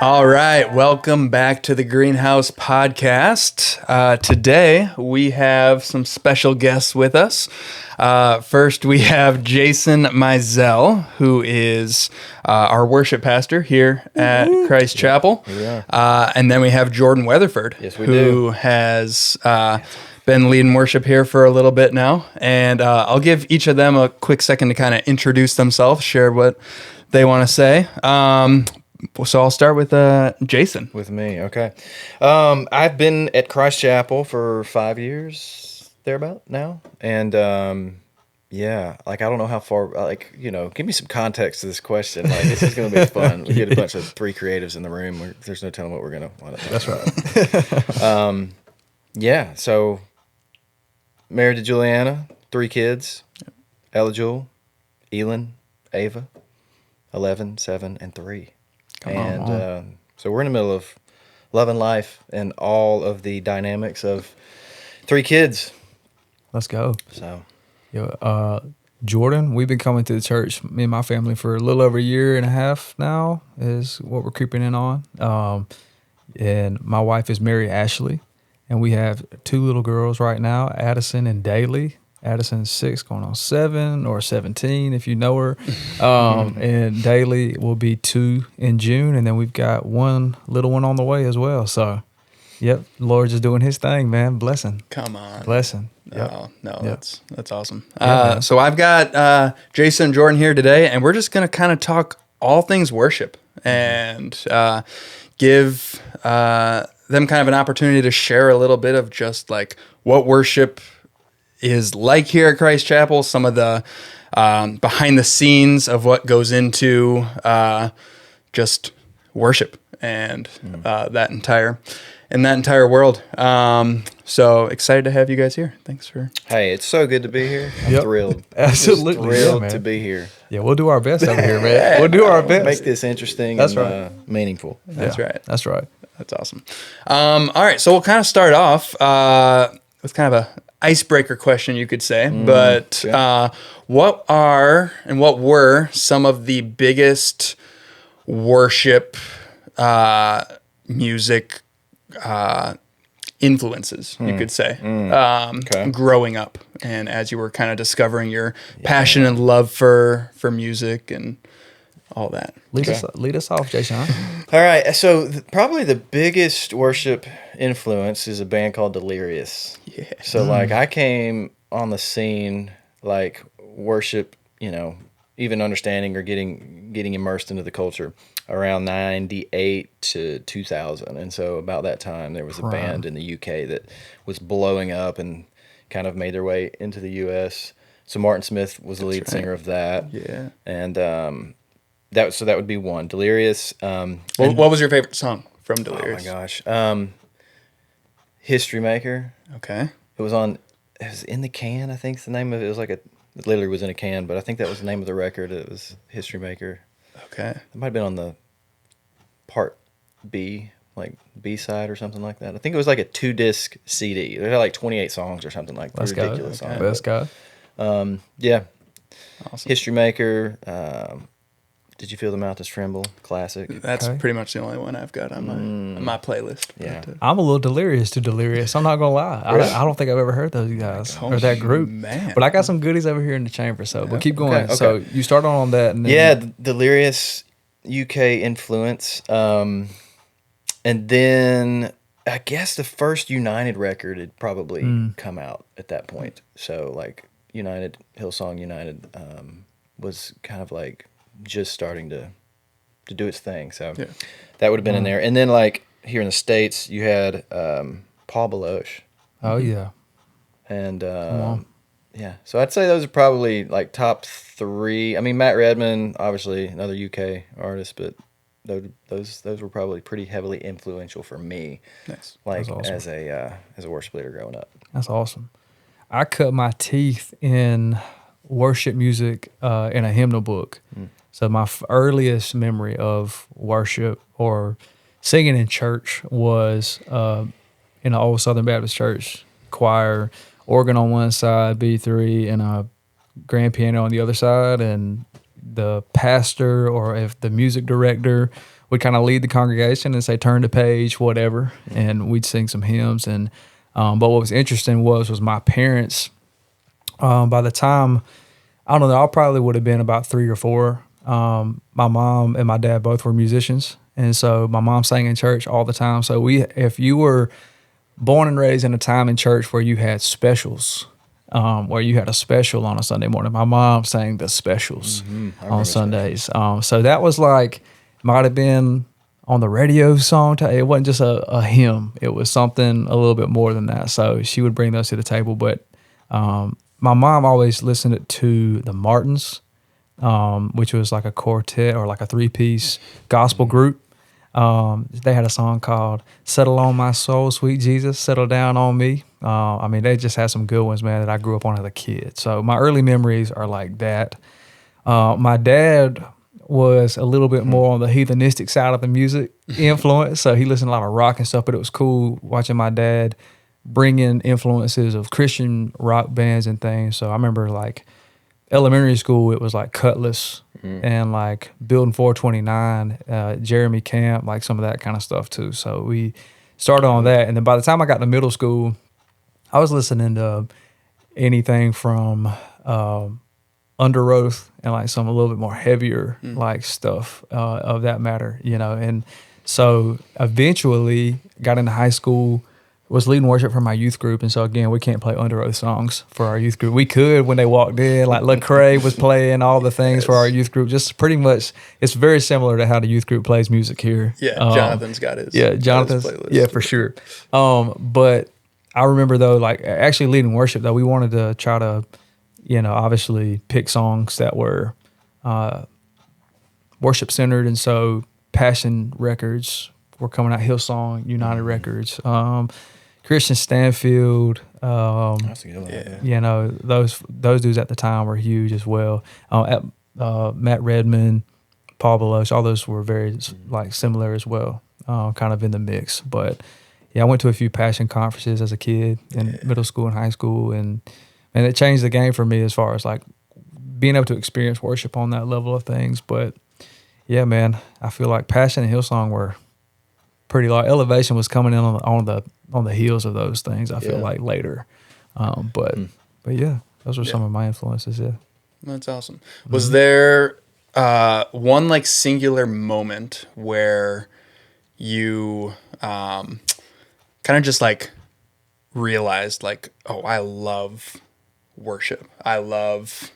All right, welcome back to the Greenhouse Podcast. Today we have some special guests with us. First, we have Jason Mizelle, who is our worship pastor here at Christ Chapel. And then we have Jordan Weatherford, who has been leading worship here for a little bit now. And I'll give each of them a quick second to kind of introduce themselves, share what they want to say. So I'll start with Jason. With me, okay. I've been at Christ Chapel for 5 years, thereabout now. And yeah, like I don't know how far, give me some context to this question. Like, this is going to be fun. We get a bunch of three creatives in the room. There's no telling what we're going to. That's right. Yeah, so married to Juliana, 3 kids, Ella Jewel, Elin, Ava, 11, 7, and 3. So we're in the middle of loving life and all of the dynamics of 3 kids. Let's go. So, Jordan, we've been coming to the church, me and my family, for a little over a year and a half now is what we're creeping in on. And my wife is Mary Ashley, and we have 2 little girls right now, Addison and Daly. Addison's 6, going on 7 or 17 if you know her. And Daly will be 2 in June, and then we've got 1 little one on the way as well. So, yep, Lord's just doing his thing, man. Blessing. Come on. Blessing. Yep. That's awesome. Yeah, so I've got Jason and Jordan here today, and we're just going to kind of talk all things worship and give them kind of an opportunity to share a little bit of just like what worship is like here at Christ Chapel, some of the behind the scenes of what goes into just worship and that entire world. So excited to have you guys here. Thanks for. hey, it's so good to be here. I'm thrilled. Absolutely. Just thrilled man. to be here. Yeah, we'll do our best over here, man. We'll do our best. Make this interesting That's and meaningful. That's right. That's right. That's awesome. All right, so we'll kind of start off with kind of a icebreaker question, you could say. But what were some of the biggest worship music influences, you could say, growing up, and as you were kind of discovering your passion and love for music and all that? Lead us off, Jason. All right, so probably the biggest worship influence is a band called Delirious. Yeah. So like I came on the scene like worship, even understanding or getting immersed into the culture around 98 to 2000. And so about that time there was a band in the UK that was blowing up and kind of made their way into the US. So Martin Smith was the lead singer of that. Yeah. And that would be one. Delirious. What was your favorite song from Delirious? Oh my gosh. History Maker. Okay. It was in the can, I think the name of it. It literally was in a can, but I think that was the name of the record. It was History Maker. Okay. It might have been on the part B, like B-side or something like that. I think it was like a 2-disc CD. It had like 28 songs or something like that. Let's Ridiculous go. song. Let's go. Yeah. Awesome. History Maker. Did You Feel the Mountains Tremble? Classic. That's pretty much the only one I've got on my playlist. Yeah. But, I'm a little delirious to Delirious. I'm not going to lie. I don't think I've ever heard those guys or that group. Man. But I got some goodies over here in the chamber, so we'll keep going. Okay. So you start on that. And then Yeah, Delirious UK influence. And then I guess the first United record had probably come out at that point. So like United, Hillsong United was kind of like just starting to do its thing. So that would have been in there. And then like here in the States, you had Paul Baloche. Oh, yeah. And yeah, so I'd say those are probably like top 3. I mean, Matt Redman, obviously another UK artist, but those were probably pretty heavily influential for me. Nice. Like awesome. as a worship leader growing up. That's awesome. I cut my teeth in worship music in a hymnal book. So my earliest memory of worship or singing in church was in an old Southern Baptist church choir, organ on one side, B3, and a grand piano on the other side, and the pastor or if the music director would kind of lead the congregation and say, turn the page, whatever. And we'd sing some hymns. And, but what was interesting was my parents, by the time, I don't know, I probably would have been about 3 or 4. My mom and my dad both were musicians. And so my mom sang in church all the time. So if you were born and raised in a time in church where you had specials, where you had a special on a Sunday morning, my mom sang the specials on Sundays. So that was like, might have been on the radio song. It wasn't just a hymn. It was something a little bit more than that. So she would bring those to the table. But my mom always listened to the Martins, which was like a quartet or like a 3-piece gospel group. They had a song called "Settle on My Soul, Sweet Jesus, Settle Down on Me." I mean, they just had some good ones, man, that I grew up on as a kid. So my early memories are like that. My dad was a little bit more on the heathenistic side of the music influence. So he listened to a lot of rock and stuff, but it was cool watching my dad bring in influences of Christian rock bands and things. So I remember like elementary school, it was like Cutlass and like Building 429, Jeremy Camp, like some of that kind of stuff too. So we started on that. And then by the time I got to middle school, I was listening to anything from Under Oath and like some a little bit more heavier like stuff of that matter, you know. And so eventually got into high school, was leading worship for my youth group. And so again, we can't play Under Oath songs for our youth group. We could when they walked in, like Lecrae was playing all the things for our youth group. Just pretty much, it's very similar to how the youth group plays music here. Yeah, Jonathan's got his. Jonathan's playlist. Yeah, for sure. But I remember though, like actually leading worship though, we wanted to try to, you know, obviously pick songs that were worship centered. And so Passion Records were coming out, Hillsong, United Records, Christian Stanfield. That's a good one. Yeah. You know, those dudes at the time were huge as well. Matt Redman, Paul Belosh, all those were very like similar as well, kind of in the mix. But yeah, I went to a few Passion conferences as a kid in middle school and high school, and it changed the game for me as far as like being able to experience worship on that level of things. But yeah, man, I feel like Passion and Hillsong were pretty like Elevation was coming in on the heels of those things. I feel like later, but yeah, those were some of my influences. Yeah, that's awesome. Was there one like singular moment where you kind of just like realized like, oh, I love worship. I love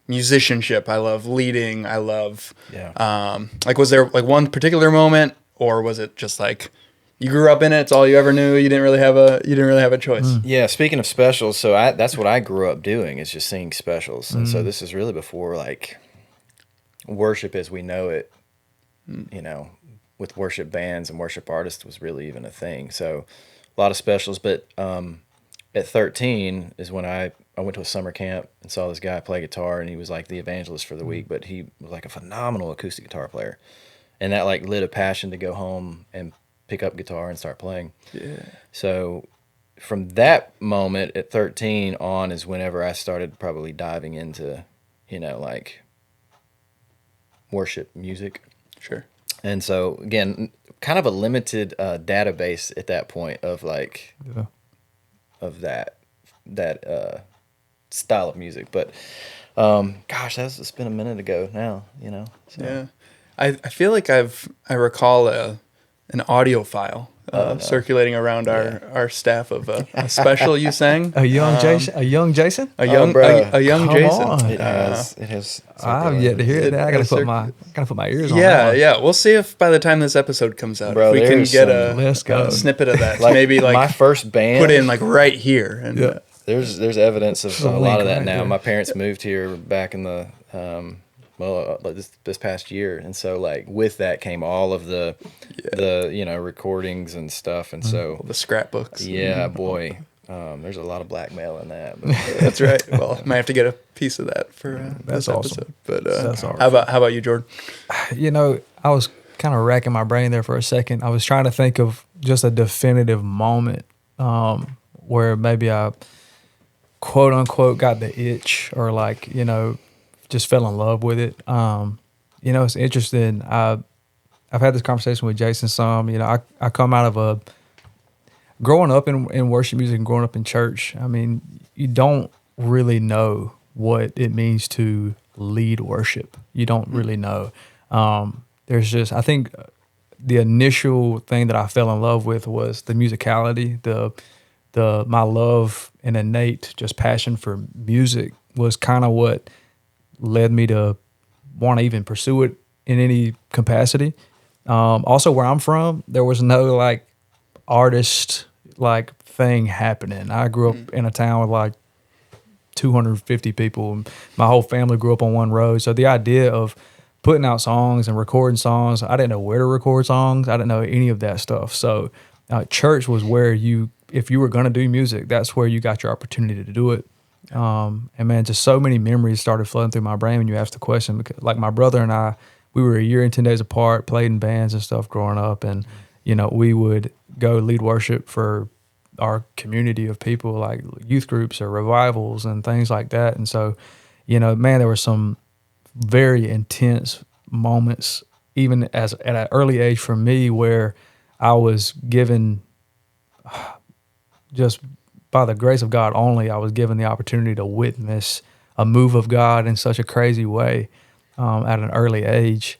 musicianship. I love leading. I love like, was there like one particular moment, or was it just like you grew up in it, it's all you ever knew, you didn't really have a choice? Yeah, speaking of specials, so that's what I grew up doing, is just singing specials. And so this is really before like worship as we know it, you know, with worship bands and worship artists was really even a thing. So a lot of specials, but at 13 is when I went to a summer camp and saw this guy play guitar, and he was like the evangelist for the week, but he was like a phenomenal acoustic guitar player. And that like lit a passion to go home and pick up guitar and start playing. Yeah. So from that moment at 13 on is whenever I started probably diving into, you know, like worship music. Sure. And so again, kind of a limited database at that point of like of that style of music. But gosh, it's been a minute ago now, you know. So. Yeah. I feel like I recall an audio file circulating around our staff of a special you sang. A young Jason. A young Jason. Come on. It has. I've yet to hear that. I gotta put my ears on. Yeah. We'll see if by the time this episode comes out, Bro, if we can get a snippet of that. Like maybe like my first band put in like right here. And there's evidence of a lot of that right now. there. My parents moved here back in the this past year, and so like with that came all of the you know recordings and stuff, and so the scrapbooks. Yeah, boy, there's a lot of blackmail in that. But, That's right. Well, might have to get a piece of that for this awesome. episode. But That's awesome. how about you, Jordan? You know, I was kind of racking my brain there for a second. I was trying to think of just a definitive moment where maybe I quote unquote got the itch, or like, you know, just fell in love with it. You know, it's interesting. I've had this conversation with Jason some. I come out of growing up in worship music and growing up in church. I mean, you don't really know what it means to lead worship. You don't really know. There's just, I think the initial thing that I fell in love with was the musicality, my love and innate just passion for music was kind of what led me to want to even pursue it in any capacity. Also, where I'm from, there was no like artist like thing happening. I grew up in a town with like 250 people, and my whole family grew up on one road. So the idea of putting out songs and recording songs, I didn't know where to record songs. I didn't know any of that stuff. So church was where if you were going to do music, that's where you got your opportunity to do it. And man, just so many memories started flooding through my brain when you asked the question. Because like my brother and I, we were a year and 10 days apart, played in bands and stuff growing up. And, we would go lead worship for our community of people, like youth groups or revivals and things like that. And so, man, there were some very intense moments, even at an early age for me, where I was given, just by the grace of God only, I was given the opportunity to witness a move of God in such a crazy way at an early age.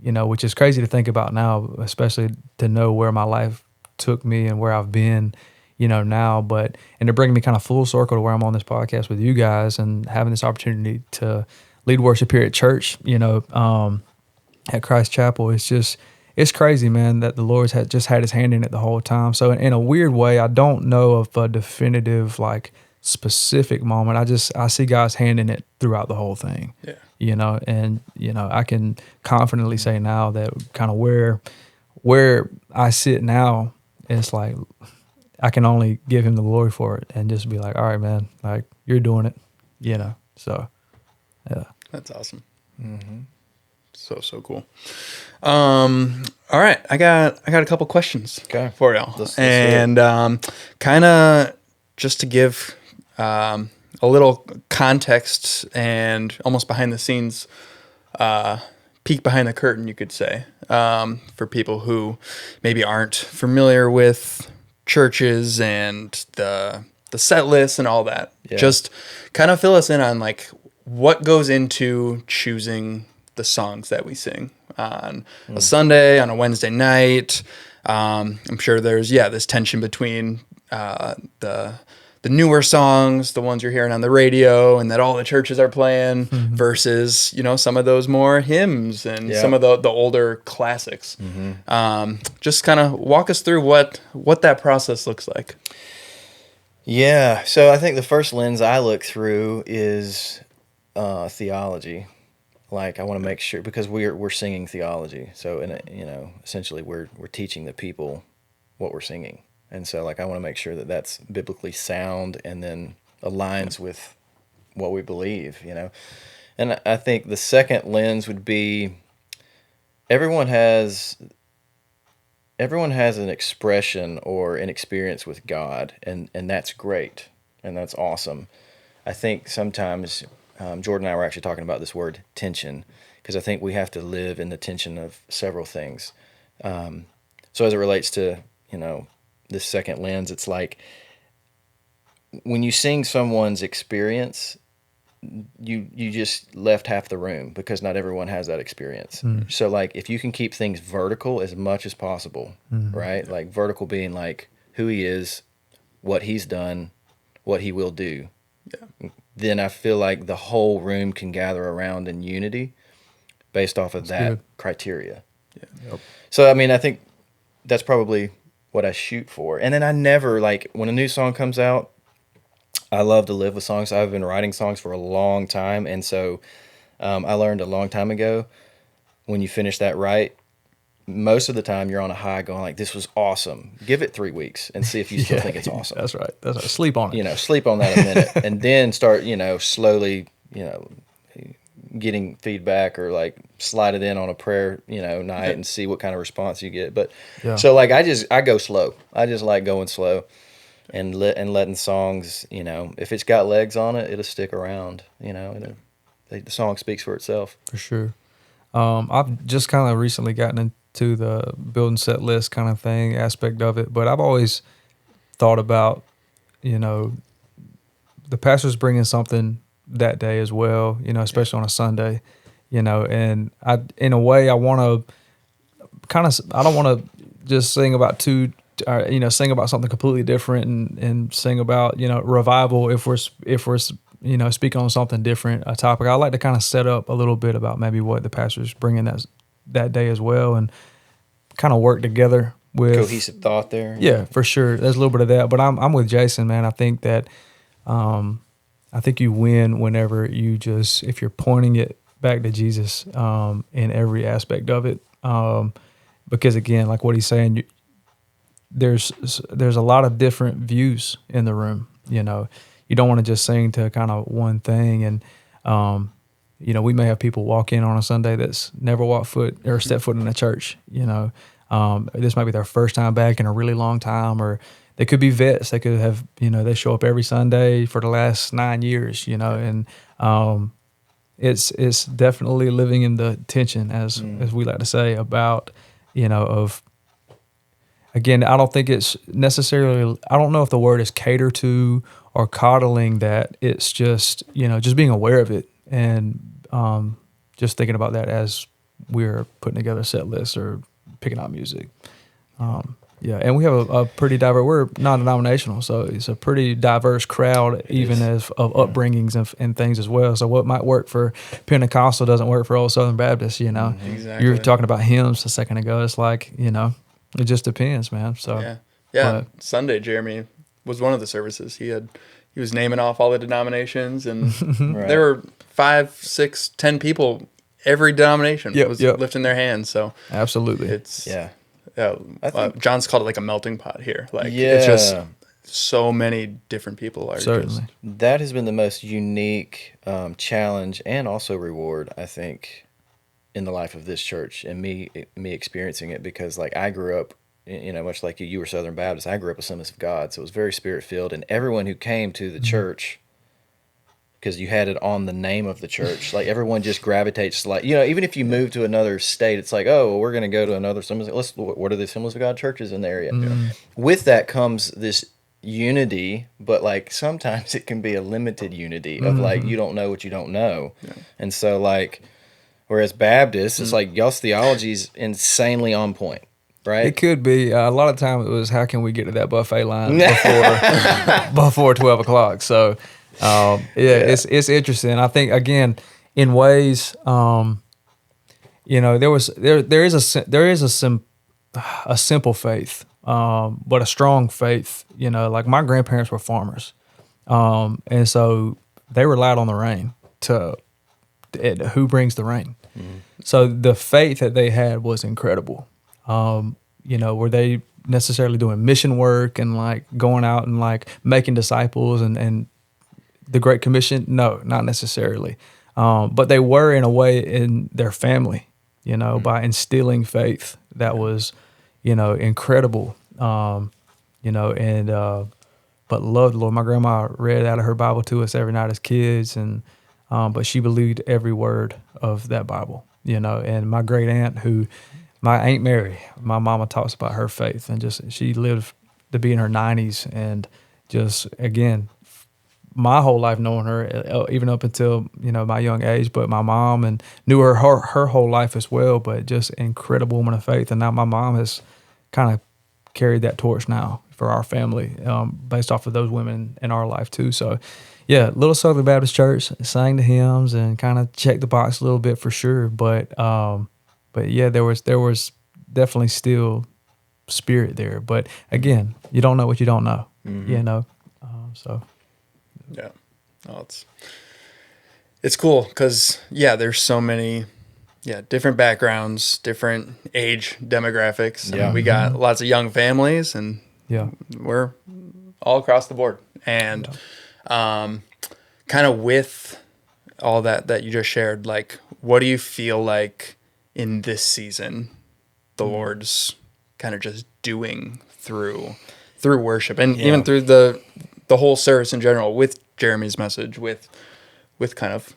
Which is crazy to think about now, especially to know where my life took me and where I've been, now. And to bring me kind of full circle to where I'm on this podcast with you guys and having this opportunity to lead worship here at church, at Christ Chapel, it's crazy, man, that the Lord's just had his hand in it the whole time. So in a weird way, I don't know of a definitive, like, specific moment. I see God's hand in it throughout the whole thing. Yeah. I can confidently say now that kind of where I sit now, it's like I can only give him the glory for it and just be like, all right, man, like you're doing it, so yeah. That's awesome. Mm-hmm. So cool. All right, I got a couple questions for y'all, and kind of just to give a little context and almost behind the scenes, peek behind the curtain, you could say, for people who maybe aren't familiar with churches and the set lists and all that. Yeah. Just kind of fill us in on like what goes into choosing the songs that we sing on a Sunday, on a Wednesday night. I'm sure there's this tension between the newer songs, the ones you're hearing on the radio and that all the churches are playing, versus some of those more hymns and some of the older classics. Just kind of walk us through what that process looks like. Yeah, so I think the first lens I look through is theology. Like, I want to make sure, because we're singing theology, so essentially we're teaching the people what we're singing, and so like I want to make sure that that's biblically sound and then aligns with what we believe, And I think the second lens would be everyone has an expression or an experience with God, and that's great and that's awesome. I think sometimes Jordan and I were actually talking about this word tension, because I think we have to live in the tension of several things. So as it relates to, this second lens, it's like when you sing someone's experience, you just left half the room, because not everyone has that experience. So like if you can keep things vertical as much as possible, right? Like vertical being like who he is, what he's done, what he will do. Yeah. Then I feel like the whole room can gather around in unity based off of that criteria. Yeah. Yep. So, I mean, I think that's probably what I shoot for. And then I never, like, when a new song comes out, I love to live with songs. I've been writing songs for a long time. And so I learned a long time ago, when you finish that right, most of the time you're on a high going like, this was awesome. Give it 3 weeks and see if you still think it's awesome. That's right. Sleep on it. Sleep on that a minute and then start, slowly, getting feedback, or like slide it in on a prayer, night and see what kind of response you get. But so like I go slow. I just like going slow and letting songs, if it's got legs on it, it'll stick around, the song speaks for itself. For sure. I've just kind of recently gotten into the building set list kind of thing aspect of it, but I've always thought about, you know, the pastor's bringing something that day as well, you know, especially on a Sunday, you know, and in a way, I want to I don't want to just sing about sing about something completely different and sing about, you know, revival if we're you know, speaking on something different, a topic. I like to kind of set up a little bit about maybe what the pastor's bringing that day as well, and kind of work together with cohesive thought there. Yeah, for sure. There's a little bit of that, but I'm with Jason, man. I think that I think you win whenever if you're pointing it back to Jesus in every aspect of it. Because again, like what he's saying, there's a lot of different views in the room. You know, you don't want to just sing to kind of one thing. And, you know, we may have people walk in on a Sunday that's never stepped foot in a church, you know. This might be their first time back in a really long time, or they could be vets. They could have, you know, they show up every Sunday for the last 9 years, you know, and it's definitely living in the tension, as we like to say, about, you know, of, again, I don't think it's necessarily, I don't know if the word is cater to or coddling that. It's just, you know, just being aware of it and just thinking about that as we're putting together a set list or picking out music. Yeah, and we have a pretty diverse, we're non-denominational, so it's a pretty diverse crowd, even of upbringings and things as well. So what might work for Pentecostal doesn't work for Old Southern Baptist, you know. Exactly. You were talking about hymns a second ago. It's like, you know, it just depends, man. So yeah. Sunday, Jeremy was one of the services. He was naming off all the denominations, and there were 5, 6, 10 people. Every denomination was lifting their hands. So absolutely, it's John's called it like a melting pot here. Like it's just so many different people are. Certainly, that has been the most unique challenge and also reward, I think, in the life of this church and me experiencing it, because like I grew up, you know, much like you were Southern Baptist, I grew up Assemblies of God, so it was very spirit filled, and everyone who came to the church, because you had it on the name of the church, like everyone just gravitates, like, you know, even if you move to another state, it's like, oh, well, we're going to go to another Assemblies. What are the Assemblies of God churches in the area? With that comes this unity, but like sometimes it can be a limited unity of like you don't know what you don't know, and so like, whereas Baptist, it's like y'all's theology is insanely on point. Right? It could be. A lot of time it was, how can we get to that buffet line before 12 o'clock? So, it's interesting. I think, again, in ways, you know, there is a simple faith, but a strong faith. You know, like my grandparents were farmers, and so they relied on the rain who brings the rain. So the faith that they had was incredible. You know, were they necessarily doing mission work and like going out and like making disciples and the Great Commission? No, not necessarily. But they were in a way in their family, you know, by instilling faith that was, you know, incredible. You know, and but loved the Lord. My grandma read out of her Bible to us every night as kids, and but she believed every word of that Bible, you know. And my great aunt, my Aunt Mary, my mama talks about her faith, and just she lived to be in her 90s, and just, again, my whole life knowing her, even up until, you know, my young age, but my mom, and knew her whole life as well, but just incredible woman of faith. And now my mom has kind of carried that torch now for our family, based off of those women in our life too. So yeah, Little Southern Baptist Church, sang the hymns and kind of checked the box a little bit for sure. But yeah, there was definitely still spirit there. But again, you don't know what you don't know, you know. So yeah, no, it's cool because there's so many different backgrounds, different age demographics. I mean, we got lots of young families, and we're all across the board. And kind of with all that you just shared, like, what do you feel like in this season the Lord's kind of just doing through worship and even through the whole service in general, with Jeremy's message, with kind of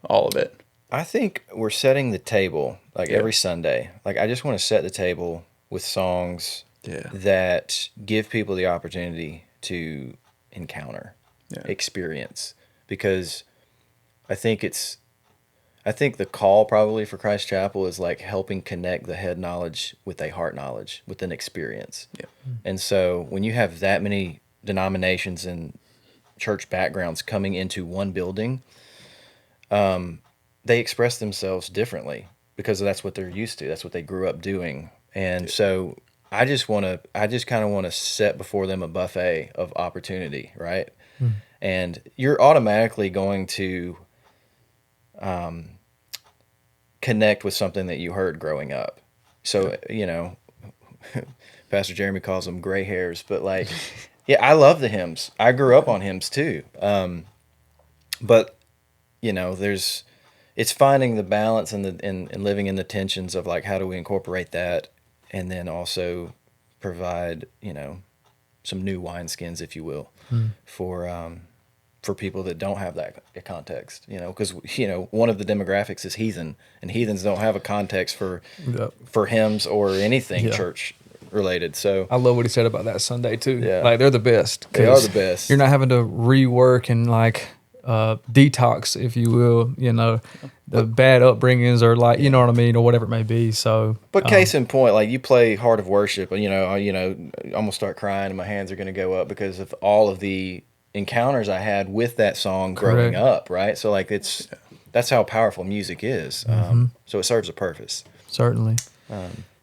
all of it? I think we're setting the table like every Sunday. Like I just want to set the table with songs that give people the opportunity to encounter, experience, because I think the call probably for Christ Chapel is like helping connect the head knowledge with a heart knowledge, with an experience. Yeah. And so when you have that many denominations and church backgrounds coming into one building, they express themselves differently because that's what they're used to. That's what they grew up doing. And so I just kind of want to set before them a buffet of opportunity, right? And you're automatically going to connect with something that you heard growing up. So, Pastor Jeremy calls them gray hairs, but like, yeah, I love the hymns. I grew up on hymns too. But it's finding the balance and living in the tensions of like, how do we incorporate that? And then also provide, some new wineskins, if you will, for people that don't have that context, because one of the demographics is heathen, and heathens don't have a context for hymns or anything church related. So I love what he said about that Sunday too. Yeah. Like they're the best. They are the best. You're not having to rework and like detox, if you will, the bad upbringings or like, you know what I mean, or whatever it may be. So, but case in point, like you play Heart of Worship, and I'm gonna start crying and my hands are gonna go up because of all of the encounters I had with that song growing up, right? So like that's how powerful music is. So it serves a purpose. Certainly.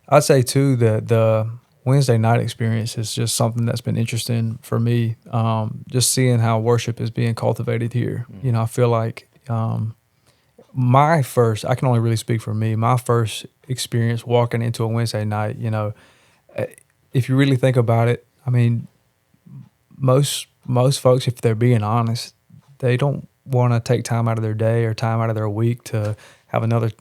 I'd say too that the Wednesday night experience is just something that's been interesting for me. Just seeing how worship is being cultivated here. I feel like I can only really speak for me, my first experience walking into a Wednesday night, if you really think about it, I mean, most folks, if they're being honest, they don't want to take time out of their day or time out of their week to have another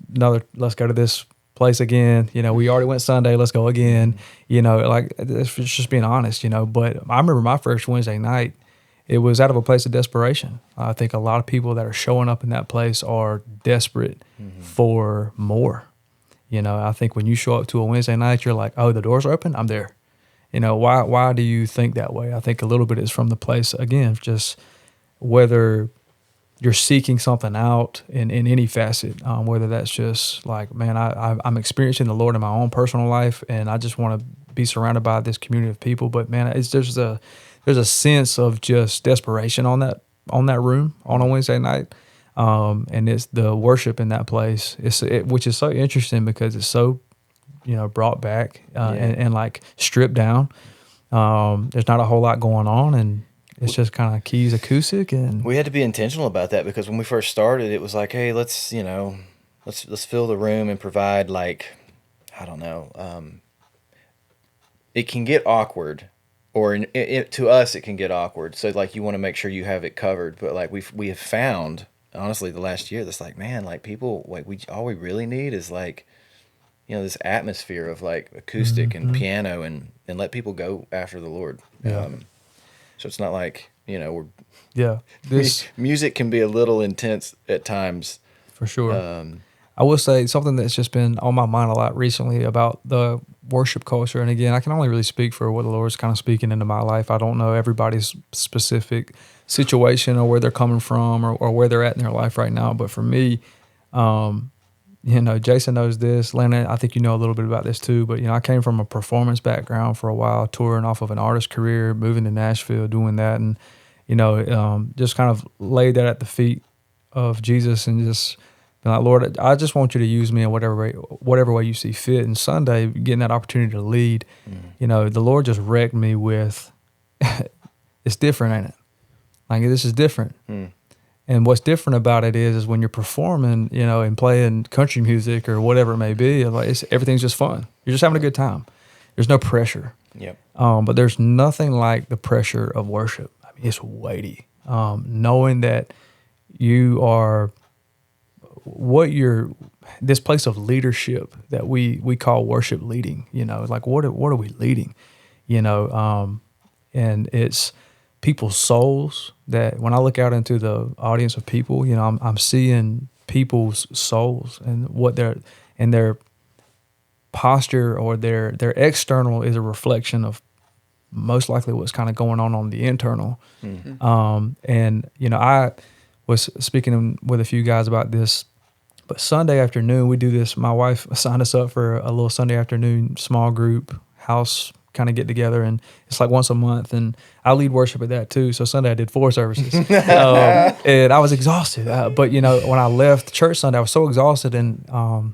let's go to this place again. We already went Sunday, let's go again. Like it's just being honest, But I remember my first Wednesday night, it was out of a place of desperation. I think a lot of people that are showing up in that place are desperate for more. I think when you show up to a Wednesday night, you're like, oh, the doors are open, I'm there. Why do you think that way? I think a little bit is from the place, again, just whether you're seeking something out in any facet, whether that's just like, man, I'm experiencing the Lord in my own personal life, and I just want to be surrounded by this community of people. But man, there's a sense of just desperation on that room on a Wednesday night, and it's the worship in that place. Which is so interesting because it's so brought back and like stripped down. There's not a whole lot going on, and it's just kind of keys acoustic. And we had to be intentional about that because when we first started, it was like, hey, let's fill the room and provide, like, I don't know. It can get awkward, or to us it can get awkward. So like you want to make sure you have it covered. But like we have found, honestly, the last year, that's like, man, like people, like all we really need is like, this atmosphere of like acoustic and piano and let people go after the Lord. Yeah. So it's not like, music can be a little intense at times. For sure. I will say something that's just been on my mind a lot recently about the worship culture. And again, I can only really speak for what the Lord's kind of speaking into my life. I don't know everybody's specific situation or where they're coming from or where they're at in their life right now. But for me, Jason knows this. Lana, I think you know a little bit about this too. But, I came from a performance background for a while, touring off of an artist career, moving to Nashville, doing that. And, just kind of laid that at the feet of Jesus and just been like, Lord, I just want you to use me in whatever way you see fit. And Sunday, getting that opportunity to lead, the Lord just wrecked me with, it's different, ain't it? Like, this is different. And what's different about it is when you're performing, and playing country music or whatever it may be, like everything's just fun. You're just having a good time. There's no pressure. Yep. But there's nothing like the pressure of worship. I mean, it's weighty. Knowing that you are this place of leadership that we call worship leading. Like what are we leading? And it's people's souls that when I look out into the audience of people, I'm seeing people's souls and what their posture or their external is a reflection of most likely what's kind of going on the internal. And I was speaking with a few guys about this, but Sunday afternoon we do this. My wife signed us up for a little Sunday afternoon small group house kind of get together, and it's like once a month, and I lead worship at that too. So Sunday I did 4 services, and I was exhausted. But when I left church Sunday, I was so exhausted, and I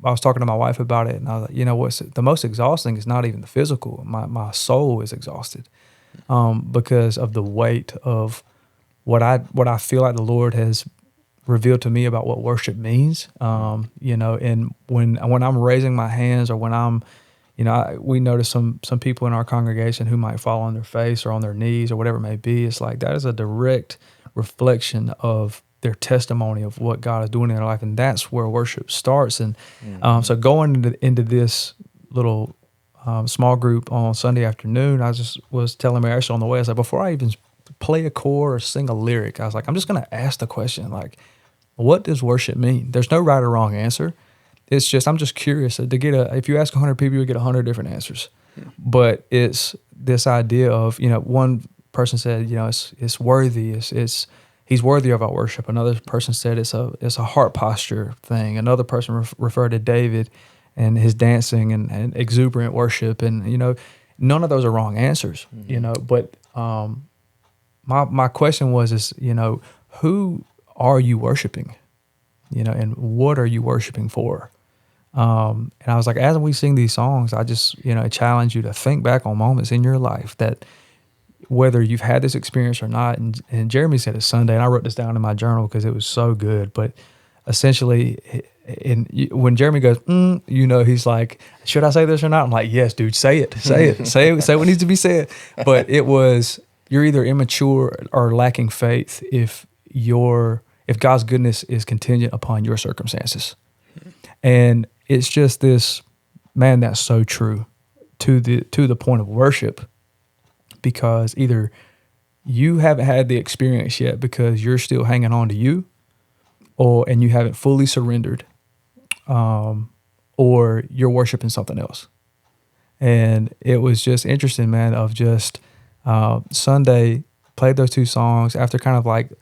was talking to my wife about it, and I was like, what's the most exhausting is not even the physical. My soul is exhausted because of the weight of what I feel like the Lord has revealed to me about what worship means. And when I'm raising my hands, or when I'm we notice some people in our congregation who might fall on their face or on their knees or whatever it may be. It's like that is a direct reflection of their testimony of what God is doing in their life, and that's where worship starts. And so going into this little small group on Sunday afternoon, I just was telling Mary Ashley on the way, I was like, before I even play a chord or sing a lyric, I was like, I'm just going to ask the question, like, what does worship mean? There's no right or wrong answer. It's just, I'm just curious to get if you ask 100 people, you get 100 different answers. But it's this idea of, one person said, it's worthy. He's worthy of our worship. Another person said it's a heart posture thing. Another person referred to David and his dancing and exuberant worship. And, none of those are wrong answers, but my question was, who are you worshiping? And what are you worshiping for? And I was like, as we sing these songs, I just, challenge you to think back on moments in your life that whether you've had this experience or not. And Jeremy said it's Sunday, and I wrote this down in my journal because it was so good. But essentially, when Jeremy goes, he's like, should I say this or not? I'm like, yes, dude, say it, say what needs to be said. But it was, you're either immature or lacking faith if God's goodness is contingent upon your circumstances. And it's just this, man, that's so true to the point of worship, because either you haven't had the experience yet because you're still hanging on to you, and you haven't fully surrendered, or you're worshiping something else. And it was just interesting, man, of just Sunday, played those 2 songs after kind of like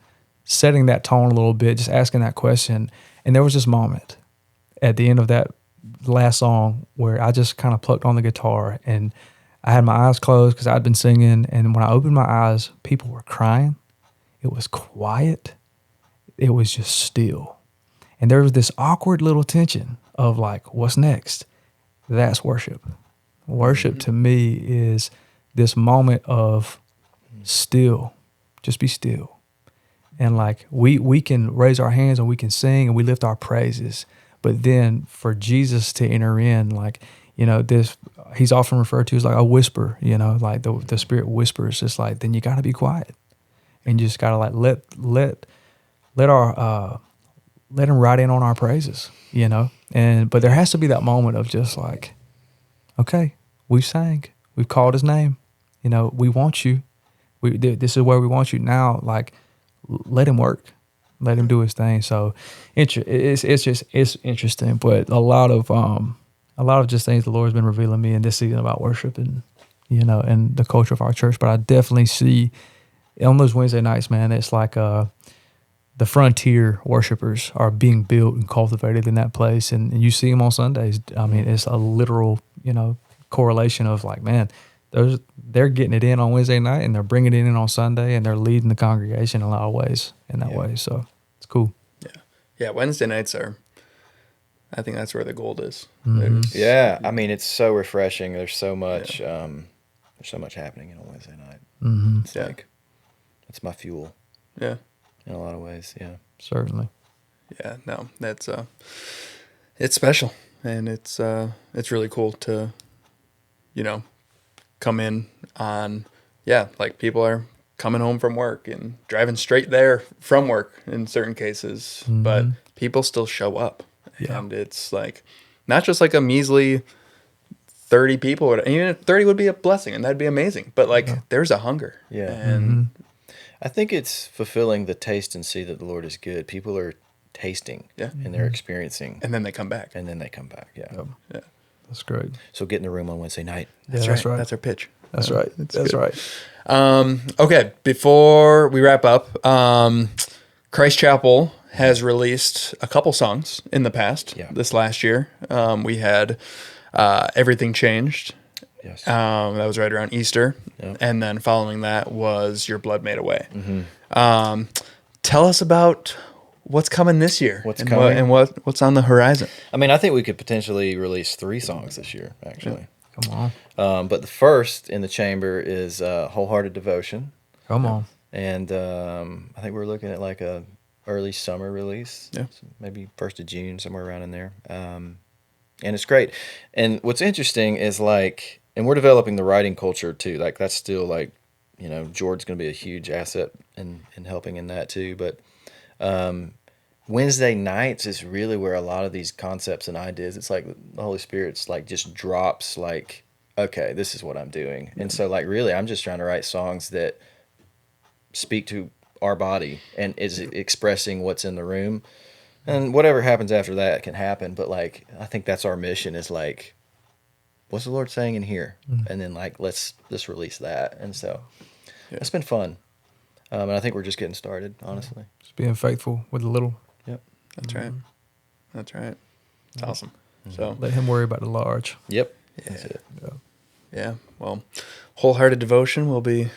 setting that tone a little bit, just asking that question. And there was this moment at the end of that last song where I just kind of plucked on the guitar, and I had my eyes closed because I'd been singing. And when I opened my eyes, people were crying. It was quiet. It was just still. And there was this awkward little tension of like, what's next? That's worship. Worship to me is this moment of still, just be still. And like we can raise our hands and we can sing and we lift our praises. But then for Jesus to enter in, like, this, he's often referred to as like a whisper, like the Spirit whispers. It's like, then you got to be quiet, and you just got to like let him ride in on our praises, but there has to be that moment of just like, okay, we've sang, we've called his name, we want you. This is where we want you now. Like, let him work. Let him do his thing. So it's interesting, but a lot of just things the Lord's been revealing me in this season about worship and the culture of our church. But I definitely see on those Wednesday nights, man, it's like the frontier worshipers are being built and cultivated in that place, and you see them on Sundays. I mean, it's a literal correlation of like, man, they're getting it in on Wednesday night and they're bringing it in on Sunday, and they're leading the congregation in a lot of ways in that way. So it's cool. Yeah. Wednesday nights I think that's where the gold is. Mm-hmm. Yeah. I mean, it's so refreshing. There's so much happening on Wednesday night. Mm-hmm. It's like, it's my fuel. Yeah. In a lot of ways. Yeah. Certainly. Yeah. No, that's, it's special, and it's really cool to, come in on, like people are coming home from work and driving straight there from work in certain cases, but people still show up. Yeah. And it's like, not just like a measly 30 people, even 30 would be a blessing and that'd be amazing, but like there's a hunger. Yeah. And I think it's fulfilling the taste and see that the Lord is good. People are tasting Yeah. and they're experiencing, And then they come back. and then they come back. Yeah. Yep. Yeah. That's great. So get in the room on Wednesday night. Yeah, that's right. That's our pitch. That's right. That's right. Okay, before we wrap up, Christ Chapel has released a couple songs in the past. Yeah. This last year, we had Everything Changed. Yes. That was right around Easter. Yep. And then following that was Your Blood Made Away. Tell us about what's coming this year. What's and coming? What's on the horizon. I mean, I think we could potentially release 3 songs this year, actually. Come on. But the first in the chamber is Wholehearted Devotion. Come on. And I think we're looking at like a early summer release. Yeah. So maybe 1st of June, somewhere around in there. And it's great. And what's interesting is like, and we're developing the writing culture too. Like that's still like, you know, Jordan's going to be a huge asset in helping in that too. But Wednesday nights is really where a lot of these concepts and ideas, it's like the Holy Spirit's like just drops like, okay, this is what I'm doing. And so like really I'm just trying to write songs that speak to our body and is expressing what's in the room. And whatever happens after that can happen. But like I think that's our mission is like, what's the Lord saying in here? And then like let's just release that. And so it's been fun. And I think we're just getting started, honestly. Just being faithful with the little. Yep. That's right. That's right. It's awesome. So Let him worry about the large. Yep. That's it. yeah, well, Wholehearted Devotion will be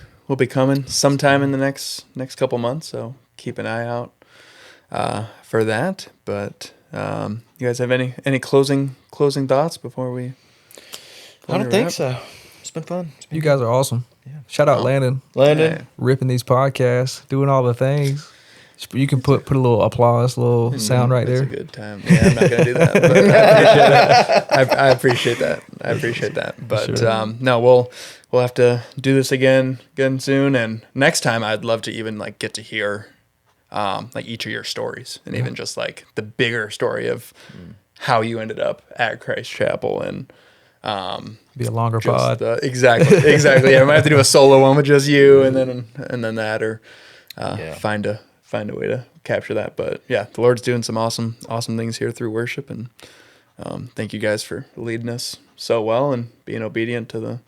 coming sometime in the next couple months. So keep an eye out for that. But you guys have any closing thoughts before we? I don't think so. It's been fun. You guys are awesome. Shout out Landon. Landon. Yeah. Ripping these podcasts, doing all the things. You can put a little applause, little sound right It's there. a good time. Yeah, I'm not gonna do that, but I appreciate that. I appreciate that. But Sure. No, we'll have to do this again soon. And next time, I'd love to even like get to hear like each of your stories, and even just like the bigger story of how you ended up at Christ Chapel and. Be a longer pod. Exactly. Yeah, I might have to do a solo one with just you, and then that, or find a way to capture that. But yeah, the Lord's doing some awesome things here through worship, and thank you guys for leading us so well and being obedient to the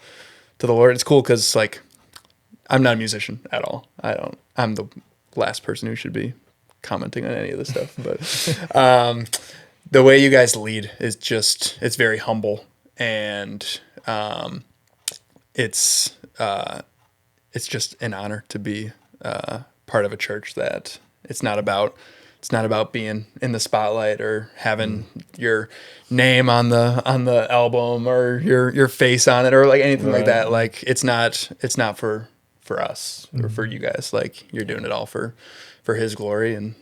Lord. It's cool because like I'm not a musician at all. I'm the last person who should be commenting on any of this stuff, but the way you guys lead is it's very humble. And it's just an honor to be part of a church that it's not about being in the spotlight or having your name on the album or your face on it or like anything like that. Like it's not for us or for you guys. Like you're doing it all for His glory, and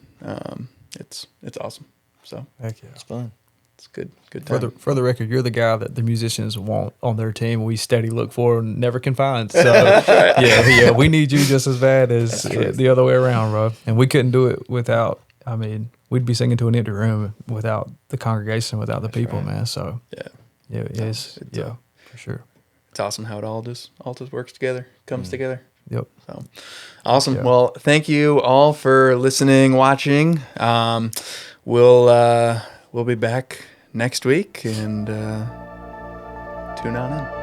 it's awesome. So Heck yeah. It's fun. it's good time. For the record, you're the guy that the musicians want on their team. We steady look for and never can find. So yeah, we need you just as bad as the other way around, bro. And we couldn't do it without. I mean, we'd be singing to an empty room without the congregation, without the people, man. So Yeah. it's for sure. It's awesome how it all just works together, comes together. Yep. So awesome. Yeah. Well, thank you all for listening, watching. We'll be back next week, and tune on in.